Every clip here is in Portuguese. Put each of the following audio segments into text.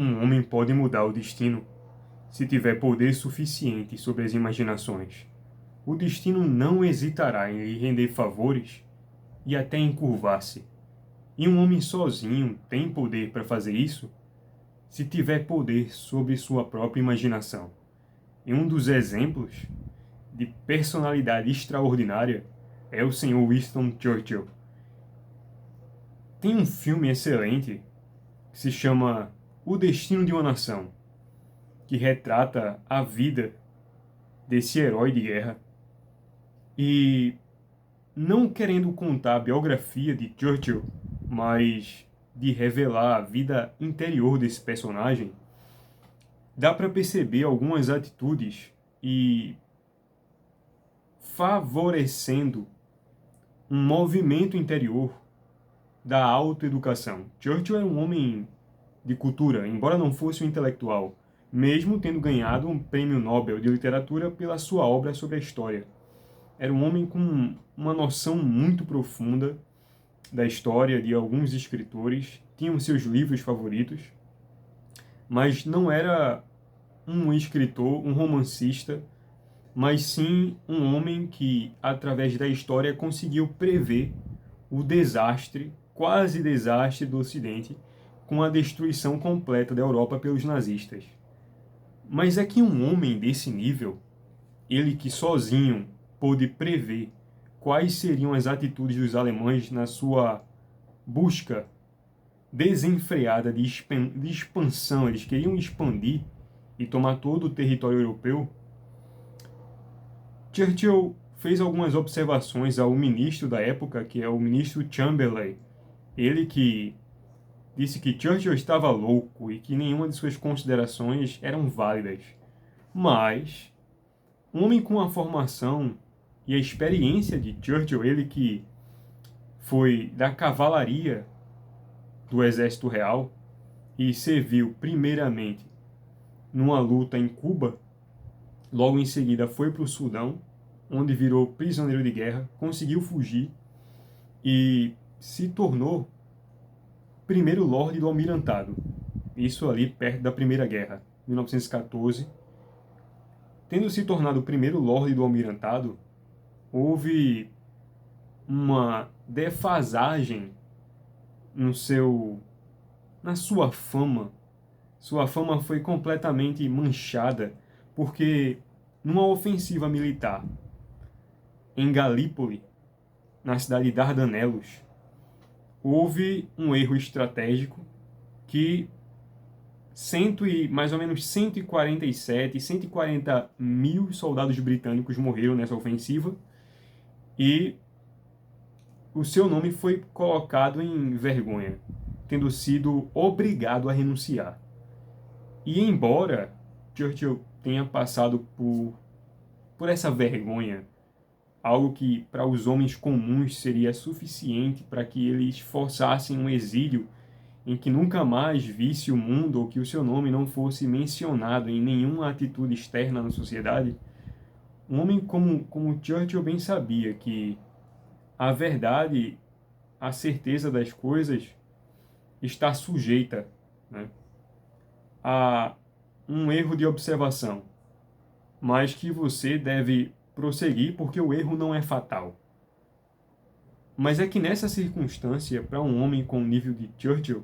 Um homem pode mudar o destino se tiver poder suficiente sobre as imaginações. O destino não hesitará em lhe render favores e até encurvar-se. E um homem sozinho tem poder para fazer isso se tiver poder sobre sua própria imaginação. E um dos exemplos de personalidade extraordinária é o Sr. Winston Churchill. Tem um filme excelente que se chama O Destino de uma Nação, que retrata a vida desse herói de guerra. E não querendo contar a biografia de Churchill, mas de revelar a vida interior desse personagem, dá para perceber algumas atitudes e favorecendo um movimento interior da autoeducação. Churchill era um homem de cultura, embora não fosse um intelectual, mesmo tendo ganhado um prêmio Nobel de literatura pela sua obra sobre a história. Era um homem com uma noção muito profunda da história de alguns escritores, tinham seus livros favoritos, mas não era um escritor, um romancista, mas sim um homem que, através da história, conseguiu prever o desastre, quase desastre do Ocidente, com a destruição completa da Europa pelos nazistas. Mas é que um homem desse nível, ele que sozinho pôde prever quais seriam as atitudes dos alemães na sua busca desenfreada de expansão, eles queriam expandir e tomar todo o território europeu. Churchill fez algumas observações ao ministro da época, que é o ministro Chamberlain, ele que disse que Churchill estava louco e que nenhuma de suas considerações eram válidas. Mas um homem com a formação e a experiência de Churchill, ele que foi da cavalaria do Exército Real e serviu primeiramente numa luta em Cuba, logo em seguida foi para o Sudão, onde virou prisioneiro de guerra, conseguiu fugir e se tornou primeiro Lorde do Almirantado. Isso ali perto da Primeira Guerra, 1914. Tendo se tornado o primeiro Lorde do Almirantado, houve uma defasagem no seu, na sua fama. Sua fama foi completamente manchada porque numa ofensiva militar em Galípoli, na cidade de Dardanelos, houve um erro estratégico que mais ou menos 140 mil soldados britânicos morreram nessa ofensiva e o seu nome foi colocado em vergonha, tendo sido obrigado a renunciar. E embora Churchill tenha passado por essa vergonha, algo que para os homens comuns seria suficiente para que eles forçassem um exílio em que nunca mais visse o mundo ou que o seu nome não fosse mencionado em nenhuma atitude externa na sociedade, um homem como Churchill bem sabia que a verdade, a certeza das coisas está sujeita, né, a um erro de observação, mas que você deve prosseguir porque o erro não é fatal. Mas é que nessa circunstância, para um homem com o nível de Churchill,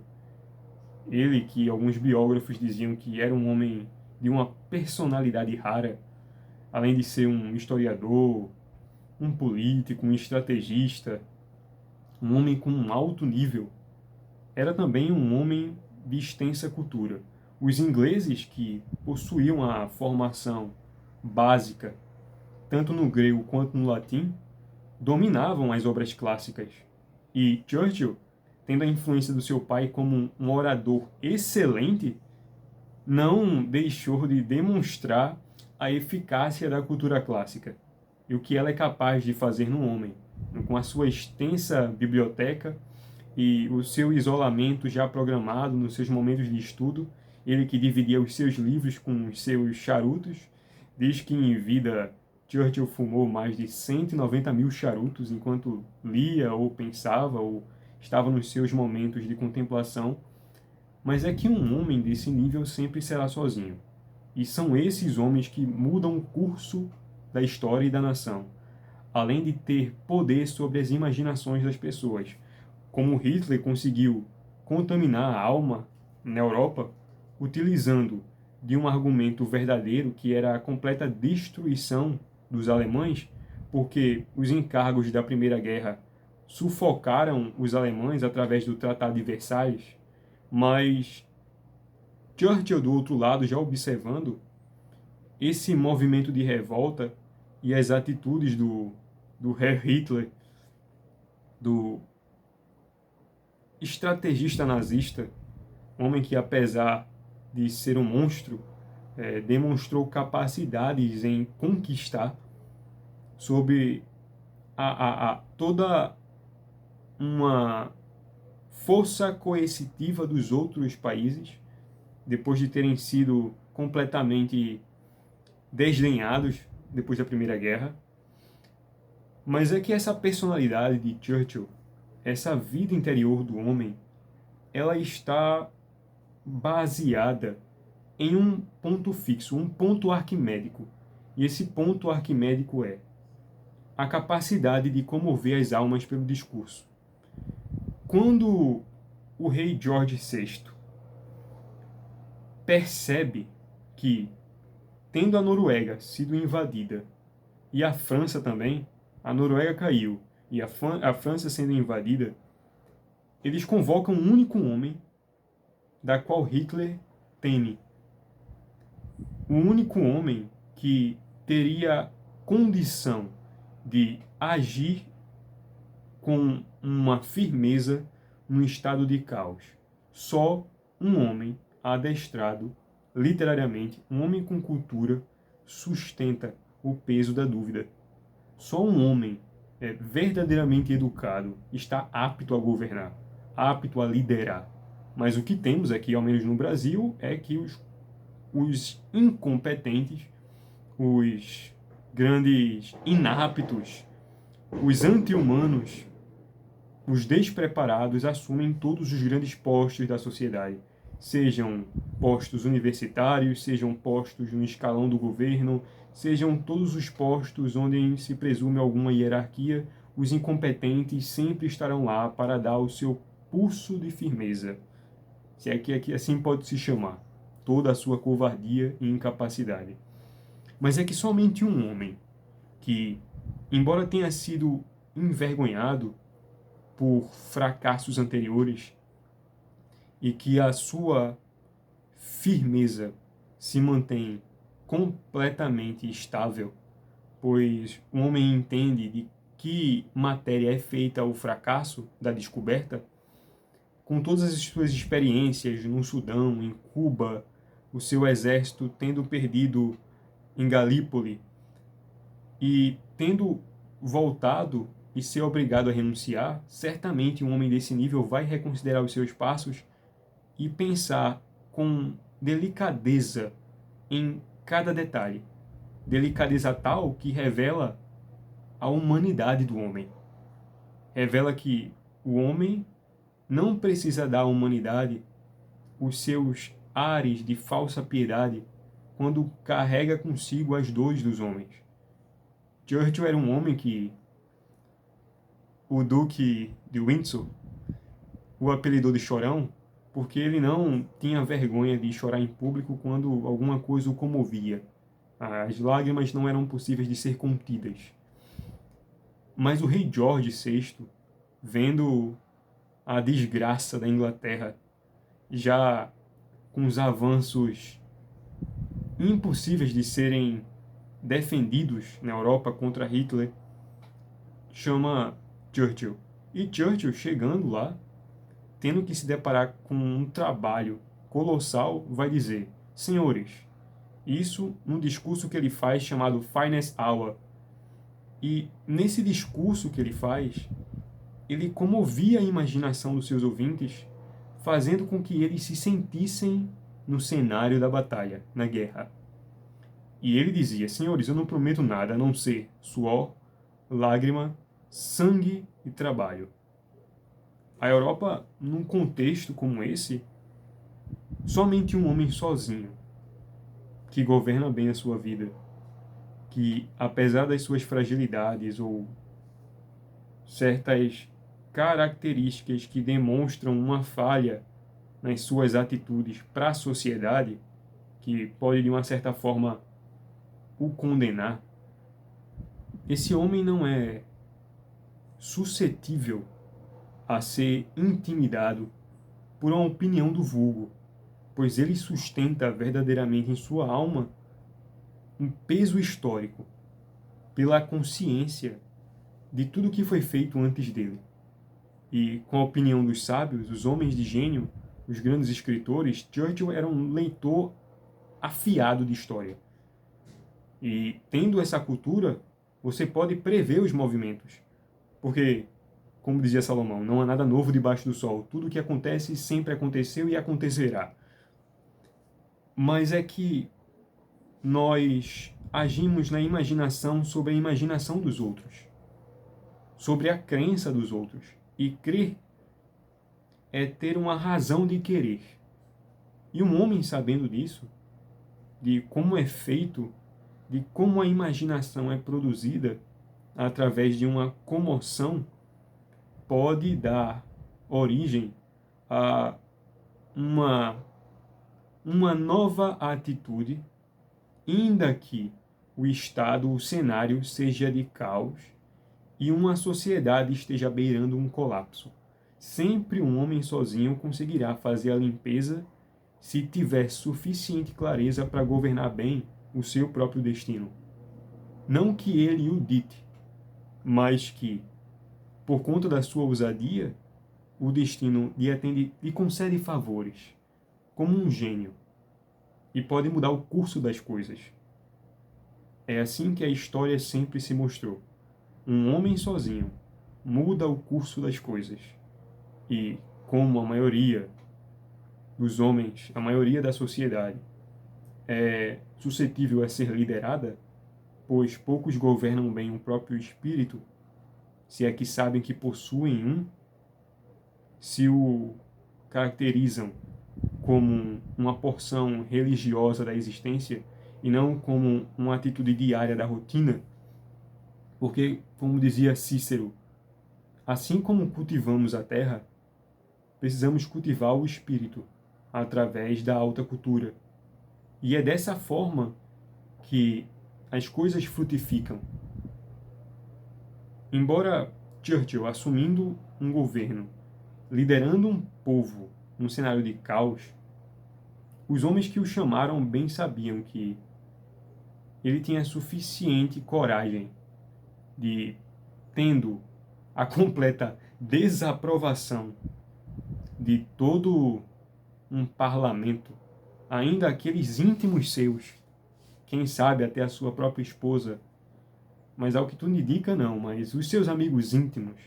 ele que alguns biógrafos diziam que era um homem de uma personalidade rara, além de ser um historiador, um político, um estrategista, um homem com um alto nível, era também um homem de extensa cultura. Os ingleses, que possuíam a formação básica, tanto no grego quanto no latim, dominavam as obras clássicas. E Churchill, tendo a influência do seu pai como um orador excelente, não deixou de demonstrar a eficácia da cultura clássica e o que ela é capaz de fazer no homem, com a sua extensa biblioteca e o seu isolamento já programado nos seus momentos de estudo. Ele que dividia os seus livros com os seus charutos, diz que em vida Churchill fumou mais de 190 mil charutos enquanto lia ou pensava ou estava nos seus momentos de contemplação. mas é que um homem desse nível sempre será sozinho. E são esses homens que mudam o curso da história e da nação, além de ter poder sobre as imaginações das pessoas. Como Hitler conseguiu contaminar a alma na Europa, utilizando de um argumento verdadeiro que era a completa destruição dos alemães, porque os encargos da Primeira Guerra sufocaram os alemães através do Tratado de Versalhes, mas Churchill, do outro lado, já observando esse movimento de revolta e as atitudes do Herr Hitler, do estrategista nazista, homem que, apesar de ser um monstro, demonstrou capacidades em conquistar sobre toda uma força coercitiva dos outros países, depois de terem sido completamente desdenhados depois da Primeira Guerra. Mas é que essa personalidade de Churchill, essa vida interior do homem, ela está baseada em um ponto fixo, um ponto arquimédico. E esse ponto arquimédico é a capacidade de comover as almas pelo discurso. Quando o rei George VI percebe que, tendo a Noruega sido invadida e a França também, a Noruega caiu e a França sendo invadida, eles convocam um único homem da qual Hitler teme. O único homem que teria condição de agir com uma firmeza num estado de caos. Só um homem adestrado, literariamente, um homem com cultura, sustenta o peso da dúvida. Só um homem verdadeiramente educado está apto a governar, apto a liderar. Mas o que temos aqui, ao menos no Brasil, é que os incompetentes, os grandes inaptos, os anti-humanos, os despreparados assumem todos os grandes postos da sociedade, sejam postos universitários, sejam postos no escalão do governo, sejam todos os postos onde se presume alguma hierarquia, os incompetentes sempre estarão lá para dar o seu pulso de firmeza, se é que assim pode se chamar, toda a sua covardia e incapacidade. Mas é que somente um homem que, embora tenha sido envergonhado por fracassos anteriores e que a sua firmeza se mantém completamente estável, pois o homem entende de que matéria é feita o fracasso da descoberta, com todas as suas experiências no Sudão, em Cuba, o seu exército tendo perdido em Galípoli e tendo voltado e ser obrigado a renunciar, certamente um homem desse nível vai reconsiderar os seus passos e pensar com delicadeza em cada detalhe. Delicadeza tal que revela a humanidade do homem. Revela que o homem não precisa dar à humanidade os seus ares de falsa piedade quando carrega consigo as dores dos homens. Churchill era um homem que o Duque de Windsor o apelidou de Chorão porque ele não tinha vergonha de chorar em público quando alguma coisa o comovia. As lágrimas não eram possíveis de ser contidas. Mas o rei George VI, vendo a desgraça da Inglaterra, já com os avanços impossíveis de serem defendidos na Europa contra Hitler, chama Churchill. E Churchill, chegando lá, tendo que se deparar com um trabalho colossal, vai dizer: senhores, isso num discurso que ele faz chamado Finest Hour. E nesse discurso que ele faz, ele comovia a imaginação dos seus ouvintes, fazendo com que eles se sentissem no cenário da batalha, na guerra. E ele dizia: senhores, eu não prometo nada a não ser suor, lágrima, sangue e trabalho. A Europa, num contexto como esse, somente um homem sozinho, que governa bem a sua vida, que apesar das suas fragilidades ou certas características que demonstram uma falha nas suas atitudes para a sociedade, que pode de uma certa forma o condenar, esse homem não é suscetível a ser intimidado por uma opinião do vulgo, pois ele sustenta verdadeiramente em sua alma um peso histórico pela consciência de tudo que foi feito antes dele. E com a opinião dos sábios, os homens de gênio, os grandes escritores, Churchill era um leitor afiado de história. E tendo essa cultura, você pode prever os movimentos. Porque, como dizia Salomão, não há nada novo debaixo do sol. Tudo o que acontece sempre aconteceu e acontecerá. Mas é que nós agimos na imaginação sobre a imaginação dos outros, sobre a crença dos outros. E crer é ter uma razão de querer. E um homem sabendo disso, de como é feito, de como a imaginação é produzida através de uma comoção, pode dar origem a uma nova atitude, ainda que o estado, o cenário seja de caos e uma sociedade esteja beirando um colapso. Sempre um homem sozinho conseguirá fazer a limpeza se tiver suficiente clareza para governar bem o seu próprio destino. Não que ele o dite, mas que, por conta da sua ousadia, o destino lhe concede favores, como um gênio, e pode mudar o curso das coisas. É assim que a história sempre se mostrou. Um homem sozinho muda o curso das coisas. E, como a maioria dos homens, a maioria da sociedade, é suscetível a ser liderada, pois poucos governam bem o próprio espírito, se é que sabem que possuem um, se o caracterizam como uma porção religiosa da existência e não como uma atitude diária da rotina, porque, como dizia Cícero, assim como cultivamos a terra, precisamos cultivar o espírito através da alta cultura. E é dessa forma que as coisas frutificam. Embora Churchill, assumindo um governo, liderando um povo num cenário de caos, os homens que o chamaram bem sabiam que ele tinha suficiente coragem de, tendo a completa desaprovação de todo um parlamento, ainda aqueles íntimos seus, quem sabe até a sua própria esposa, mas ao que tudo indica não, mas os seus amigos íntimos,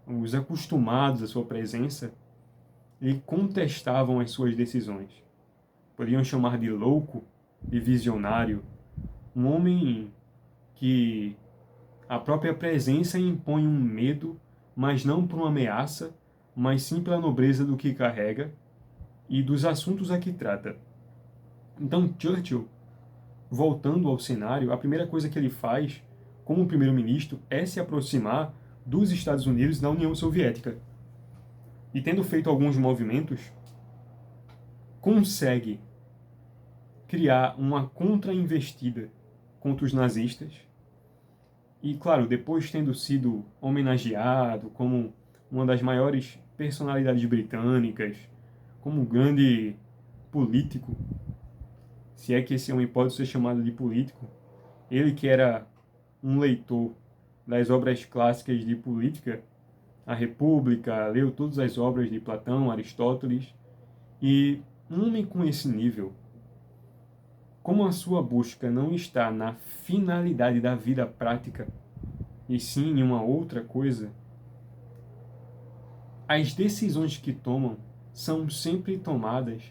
os acostumados à sua presença, lhe contestavam as suas decisões. Poderiam chamar de louco, de visionário, um homem que a própria presença impõe um medo, mas não por uma ameaça, mas sim pela nobreza do que carrega e dos assuntos a que trata. Então Churchill, voltando ao cenário, a primeira coisa que ele faz como primeiro-ministro é se aproximar dos Estados Unidos da União Soviética. E tendo feito alguns movimentos, consegue criar uma contra-investida contra os nazistas. E, claro, depois tendo sido homenageado como uma das maiores personalidades britânicas, como um grande político, se é que esse homem pode ser chamado de político, ele que era um leitor das obras clássicas de política, a República, leu todas as obras de Platão, Aristóteles, e um homem com esse nível, como a sua busca não está na finalidade da vida prática, e sim em uma outra coisa, as decisões que tomam são sempre tomadas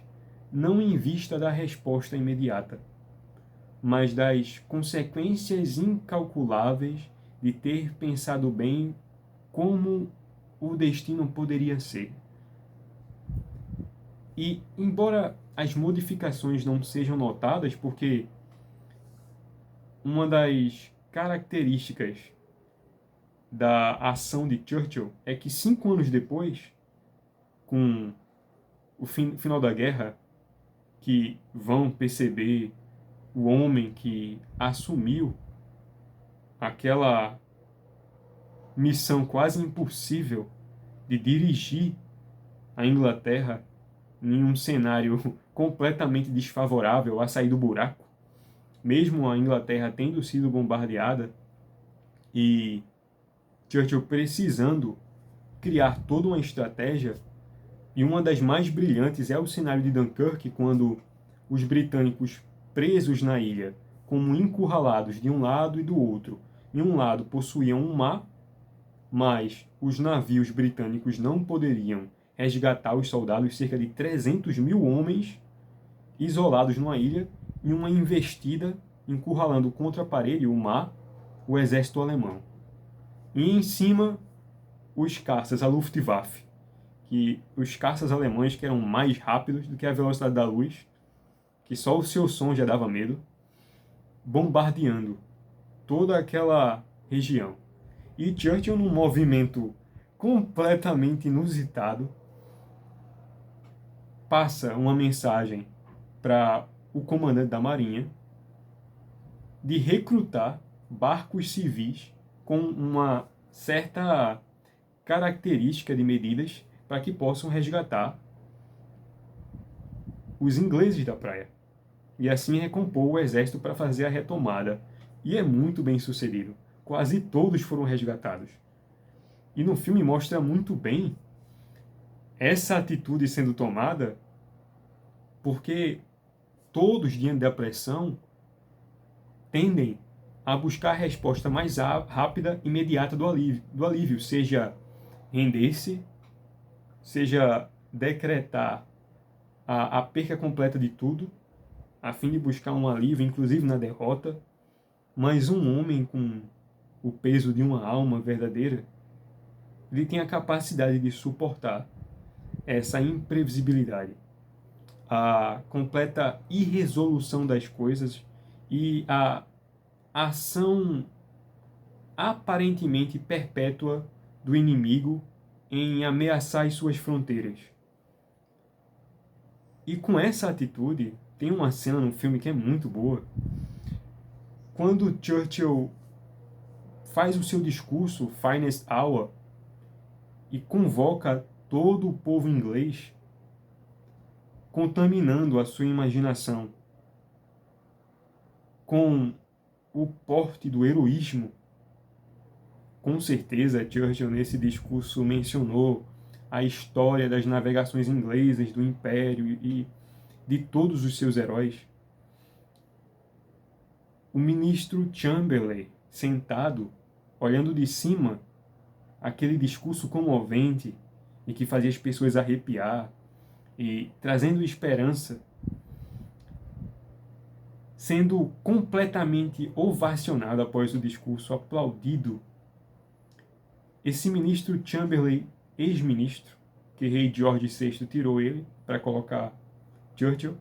não em vista da resposta imediata, mas das consequências incalculáveis de ter pensado bem como o destino poderia ser. E, embora as modificações não sejam notadas, porque uma das características da ação de Churchill é que 5 anos depois, com o final da guerra, que vão perceber o homem que assumiu aquela missão quase impossível de dirigir a Inglaterra em um cenário completamente desfavorável a sair do buraco, mesmo a Inglaterra tendo sido bombardeada e Churchill precisando criar toda uma estratégia. E uma das mais brilhantes é o cenário de Dunkirk, quando os britânicos presos na ilha, como encurralados de um lado e do outro. Em um lado possuíam um mar, mas os navios britânicos não poderiam resgatar os soldados, cerca de 300 mil homens isolados numa ilha, em uma investida, encurralando contra a parede, o mar, o exército alemão. E em cima, os caças, a Luftwaffe, que os caças alemães, que eram mais rápidos do que a velocidade da luz, que só o seu som já dava medo, bombardeando toda aquela região. E Churchill, num movimento completamente inusitado, passa uma mensagem para o comandante da Marinha de recrutar barcos civis com uma certa característica de medidas para que possam resgatar os ingleses da praia. E assim recompor o exército para fazer a retomada. E é muito bem sucedido. Quase todos foram resgatados. E no filme mostra muito bem essa atitude sendo tomada, porque todos, diante da pressão, tendem a buscar a resposta mais rápida e imediata do alívio, seja render-se, seja decretar a perca completa de tudo, a fim de buscar um alívio, inclusive na derrota. Mas um homem com o peso de uma alma verdadeira, ele tem a capacidade de suportar essa imprevisibilidade, a completa irresolução das coisas e a ação aparentemente perpétua do inimigo em ameaçar as suas fronteiras. E com essa atitude, tem uma cena no filme que é muito boa. Quando Churchill faz o seu discurso, Finest Hour, e convoca todo o povo inglês, contaminando a sua imaginação com o porte do heroísmo. Com certeza, Churchill, nesse discurso, mencionou a história das navegações inglesas do Império e de todos os seus heróis. O ministro Chamberlain, sentado, olhando de cima, aquele discurso comovente e que fazia as pessoas arrepiar e trazendo esperança, sendo completamente ovacionado após o discurso, aplaudido. Esse ministro Chamberlain, ex-ministro, que rei George VI tirou ele para colocar Churchill,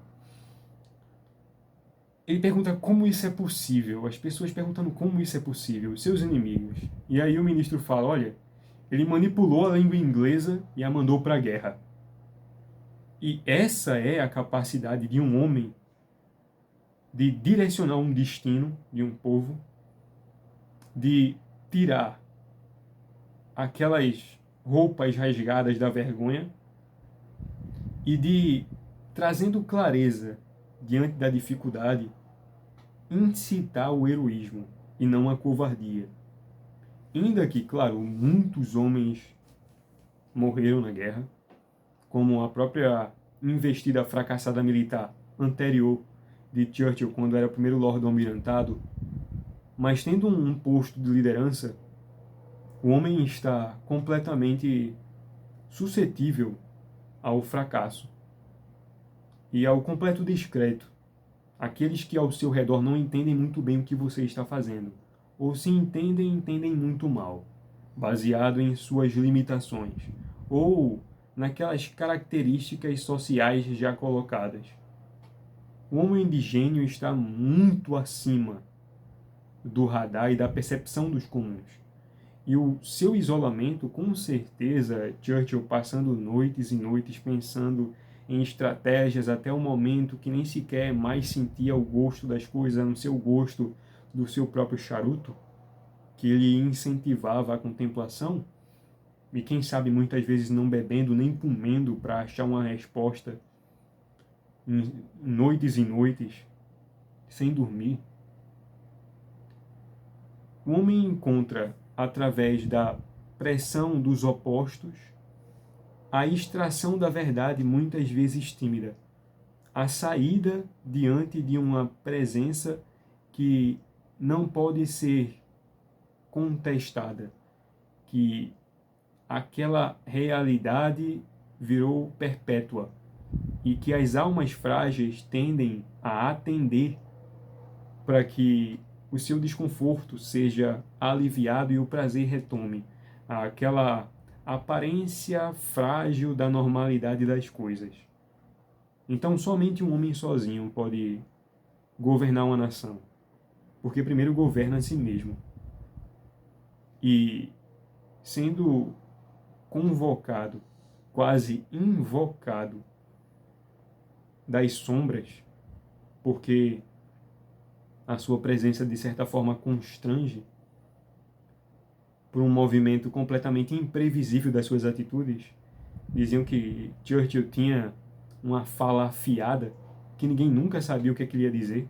ele pergunta como isso é possível. As pessoas perguntando como isso é possível, seus inimigos. E aí o ministro fala, olha, ele manipulou a língua inglesa e a mandou para a guerra. E essa é a capacidade de um homem de direcionar um destino de um povo, de tirar aquelas roupas rasgadas da vergonha e de, trazendo clareza diante da dificuldade, incitar o heroísmo e não a covardia. Ainda que, claro, muitos homens morreram na guerra, como a própria investida fracassada militar anterior de Churchill, quando era primeiro Lord do Almirantado, mas tendo um posto de liderança, o homem está completamente suscetível ao fracasso e ao completo descrédito. Aqueles que ao seu redor não entendem muito bem o que você está fazendo, ou se entendem, entendem muito mal, baseado em suas limitações, ou naquelas características sociais já colocadas. O homem de gênio está muito acima do radar e da percepção dos comuns. E o seu isolamento, com certeza, Churchill passando noites e noites pensando em estratégias até o momento que nem sequer mais sentia o gosto das coisas, no seu gosto do seu próprio charuto, que ele incentivava a contemplação, e quem sabe muitas vezes não bebendo nem comendo para achar uma resposta, em noites e noites, sem dormir. O homem encontra, através da pressão dos opostos, a extração da verdade muitas vezes tímida, a saída diante de uma presença que não pode ser contestada, que aquela realidade virou perpétua e que as almas frágeis tendem a atender para que o seu desconforto seja aliviado e o prazer retome aquela aparência frágil da normalidade das coisas. Então, somente um homem sozinho pode governar uma nação, porque primeiro governa a si mesmo. E sendo convocado, quase invocado das sombras, porque a sua presença de certa forma constrange por um movimento completamente imprevisível das suas atitudes. Diziam que Churchill tinha uma fala afiada, que ninguém nunca sabia o que ele ia dizer,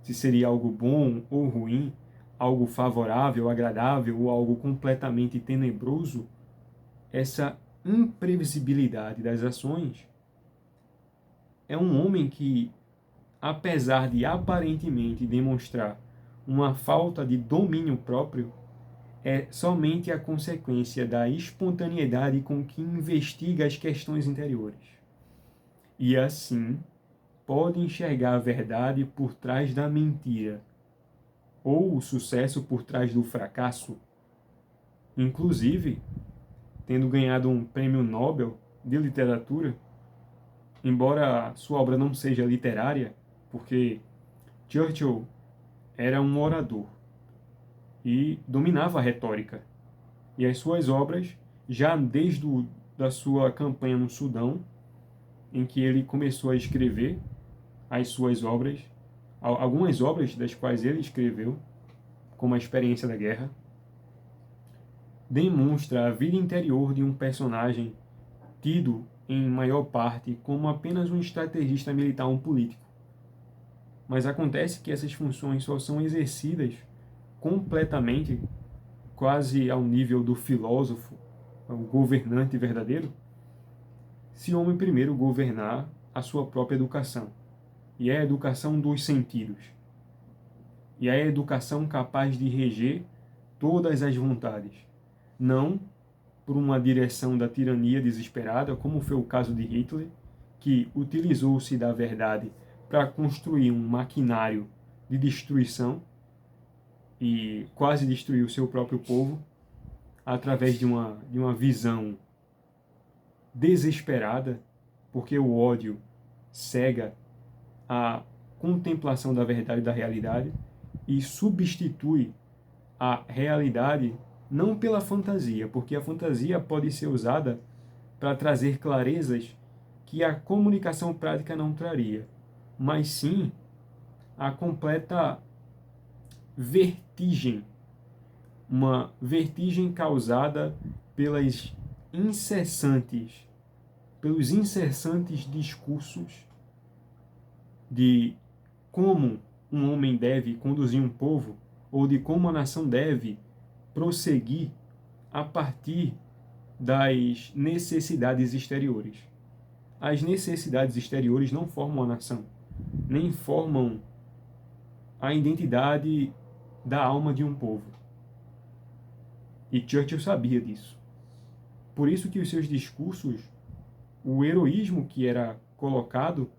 se seria algo bom ou ruim, algo favorável, agradável ou algo completamente tenebroso. Essa imprevisibilidade das ações é um homem que, apesar de aparentemente demonstrar uma falta de domínio próprio, é somente a consequência da espontaneidade com que investiga as questões interiores. E assim, pode enxergar a verdade por trás da mentira, ou o sucesso por trás do fracasso. Inclusive, tendo ganhado um prêmio Nobel de literatura, embora sua obra não seja literária, porque Churchill era um orador e dominava a retórica. E as suas obras, já desde da sua campanha no Sudão, em que ele começou a escrever as suas obras, algumas obras das quais ele escreveu, como A Experiência da Guerra, demonstra a vida interior de um personagem tido, em maior parte, como apenas um estrategista militar, um político. Mas acontece que essas funções só são exercidas completamente, quase ao nível do filósofo, o governante verdadeiro, se o homem primeiro governar a sua própria educação. E é a educação dos sentidos. E é a educação capaz de reger todas as vontades. Não por uma direção da tirania desesperada, como foi o caso de Hitler, que utilizou-se da verdade para construir um maquinário de destruição e quase destruiu o seu próprio povo através de uma visão desesperada, porque o ódio cega a contemplação da verdade e da realidade e substitui a realidade não pela fantasia, porque a fantasia pode ser usada para trazer clarezas que a comunicação prática não traria, mas sim a completa vertigem, uma vertigem causada pelos incessantes discursos de como um homem deve conduzir um povo, ou de como a nação deve prosseguir a partir das necessidades exteriores. As necessidades exteriores não formam a nação, nem formam a identidade da alma de um povo. E Churchill sabia disso. Por isso que os seus discursos, o heroísmo que era colocado,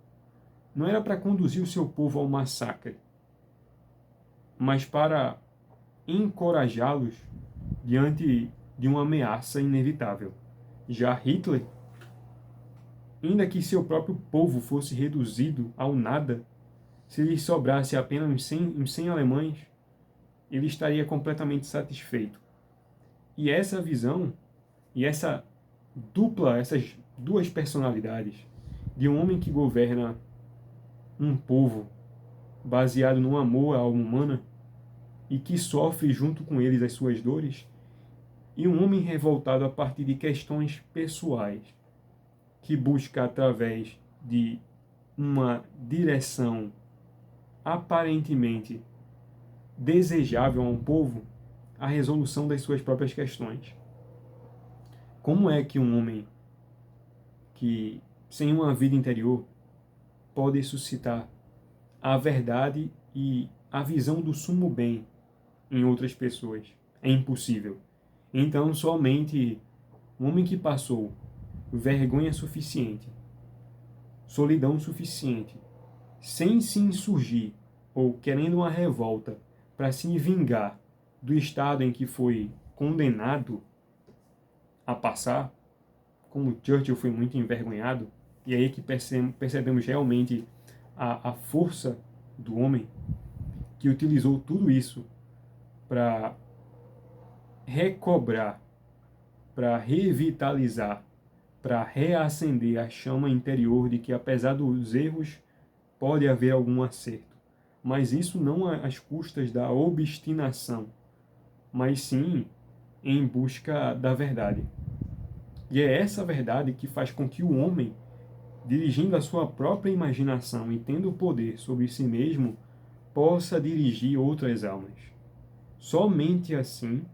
não era para conduzir o seu povo ao massacre, mas para encorajá-los diante de uma ameaça inevitável. Já Hitler ainda que seu próprio povo fosse reduzido ao nada, se lhe sobrasse apenas uns 100 alemães, ele estaria completamente satisfeito. E essa visão, e essas duas personalidades, de um homem que governa um povo baseado no amor à alma humana e que sofre junto com eles as suas dores, e um homem revoltado a partir de questões pessoais, que busca através de uma direção aparentemente desejável a um povo a resolução das suas próprias questões. Como é que um homem que sem uma vida interior pode suscitar a verdade e a visão do sumo bem em outras pessoas? É impossível. Então, somente um homem que passou vergonha suficiente, solidão suficiente, sem se insurgir ou querendo uma revolta para se vingar do estado em que foi condenado a passar, como Churchill foi muito envergonhado, e é aí que percebemos realmente a força do homem que utilizou tudo isso para recobrar, para revitalizar, para reacender a chama interior de que, apesar dos erros, pode haver algum acerto. Mas isso não às custas da obstinação, mas sim em busca da verdade. E é essa verdade que faz com que o homem, dirigindo a sua própria imaginação e tendo o poder sobre si mesmo, possa dirigir outras almas. Somente assim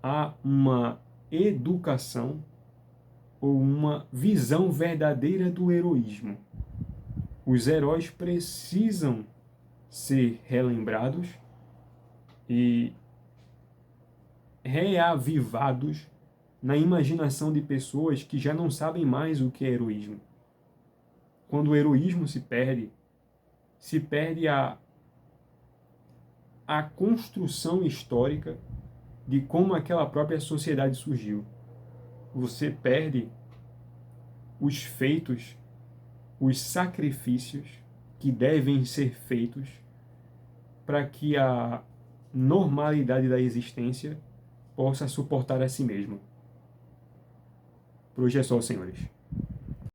há uma educação ou uma visão verdadeira do heroísmo. Os heróis precisam ser relembrados e reavivados na imaginação de pessoas que já não sabem mais o que é heroísmo. Quando o heroísmo se perde a construção histórica de como aquela própria sociedade surgiu. Você perde os feitos, os sacrifícios que devem ser feitos para que a normalidade da existência possa suportar a si mesma. Por hoje é só, senhores.